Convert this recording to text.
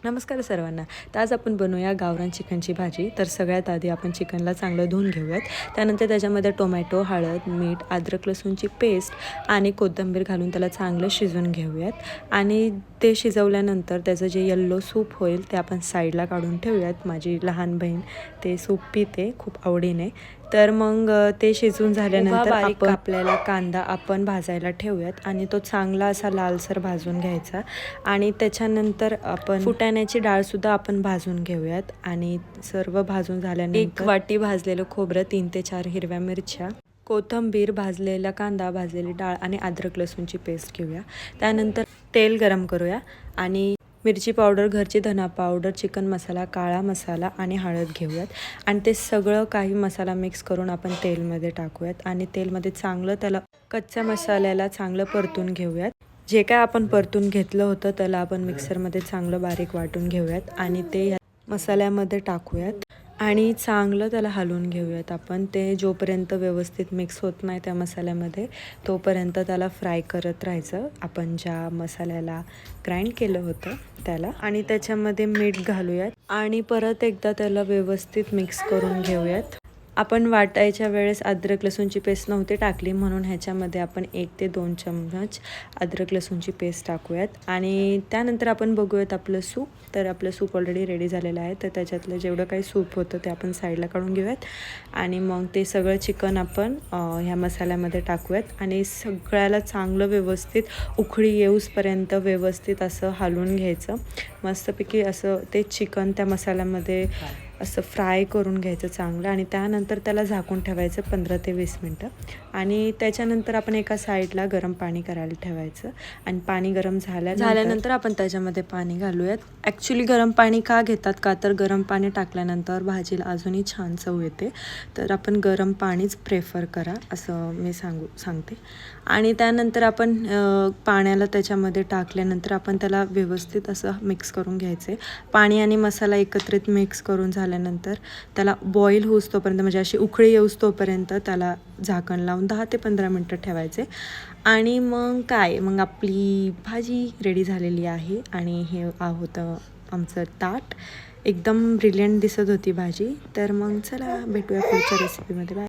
नमस्कार सर्वांना. तर आज आपण बनवूया गावरान चिकनची भाजी. तर सगळ्यात आधी आपण चिकनला चांगलं धुवून घेऊयात. त्यानंतर त्याच्यामध्ये टोमॅटो, हळद, मीठ, अद्रक लसूणची पेस्ट आणि कोथिंबीर घालून त्याला चांगलं शिजवून घेऊयात आणि ते शिजवल्यानंतर त्याचं जे येल्लो सूप होईल ते आपण साईडला काढून ठेवूयात. माझी लहान बहीण ते सूप पिते खूप आवडीने. तर मग ते शिजवून झाल्यानंतर आपण आपल्याला कांदा आपण भाजायला ठेवूयात आणि तो चांगला असा लालसर भाजून घ्यायचा आणि त्याच्यानंतर आपण फुटाण्याची डाळसुद्धा आपण भाजून घेऊयात आणि सर्व भाजून झाल्यानंतर 1 वाटी भाजलेलं खोबरं, 3 ते 4 हिरव्या मिरच्या, कोथिंबीर, भाजलेला कांदा, भाजलेली डाळ आणि अद्रक लसूणची पेस्ट घेऊया. त्यानंतर तेल गरम करूया आणि मिरची पावडर, घरची धना पावडर, चिकन मसाला, काळा मसाला आणि हळद घेऊयात आणि ते सगळं काही मसाला मिक्स करून आपण तेलमध्ये टाकूयात आणि तेलमध्ये चांगलं त्याला कच्च्या मसाल्याला चांगलं परतून घेऊयात. जे काय आपण परतून घेतलं होतं त्याला आपण मिक्सरमध्ये चांगलं बारीक वाटून घेऊयात आणि ते मसाल्यामध्ये टाकूयात आणि चांगलं त्याला हलवून घेऊयात. आपण ते जोपर्यंत व्यवस्थित मिक्स होत नाही त्या मसाल्यामध्ये तोपर्यंत त्याला फ्राय करत राहायचं. आपण ज्या मसाल्याला ग्राइंड केलं होतं त्याला आणि त्याच्यामध्ये मीठ घालूयात आणि परत एकदा त्याला व्यवस्थित मिक्स करून घेऊयात. आपण वाटायच्या वेळेस अद्रक लसूणची पेस्ट नव्हती टाकली म्हणून ह्याच्यामध्ये आपण 1 ते 2 चम्मच अद्रक लसूणची पेस्ट टाकूयात आणि त्यानंतर आपण बघूयात आपलं सूप. तर आपलं सूप ऑलरेडी रेडी झालेलं आहे. तर त्याच्यातलं जेवढं काही सूप होतं ते आपण साईडला काढून घेऊयात आणि मग ते सगळं चिकन आपण ह्या मसाल्यामध्ये टाकूयात आणि सगळ्याला चांगलं व्यवस्थित उकळी येऊसपर्यंत व्यवस्थित असं हलवून घ्यायचं. मस्तपैकी असं ते चिकन त्या मसाल्यामध्ये असं फ्राय करून घ्यायचं चांगलं आणि त्यानंतर त्याला झाकून ठेवायचं 15 ते 20 मिनटं आणि त्याच्यानंतर आपण एका साईडला गरम पाणी करायला ठेवायचं आणि पाणी गरम झाल्यानंतर आपण त्याच्यामध्ये पाणी घालूयात. ॲक्च्युली गरम पाणी का घेतात का तर गरम पाणी टाकल्यानंतर भाजीला अजूनही छान चव येते. तर आपण गरम पाणीच प्रेफर करा असं मी सांगते आणि त्यानंतर आपण पाण्याला त्याच्यामध्ये टाकल्यानंतर आपण त्याला व्यवस्थित असं मिक्स करून घ्यायचे. पाणी आणि मसाला एकत्रित मिक्स करून झाल्यानंतर त्याला बॉईल होऊस तोपर्यंत म्हणजे अशी उकळी येऊस तोपर्यंत त्याला झाकण लावून 10 ते 15 मिनटं ठेवायचे आणि मग आपली भाजी रेडी झालेली आहे आणि हे होतं आमचं ताट. एकदम ब्रिलियंट दिसत होती भाजी. तर मग चला भेटूया पुढच्या रेसिपीमध्ये. बाय.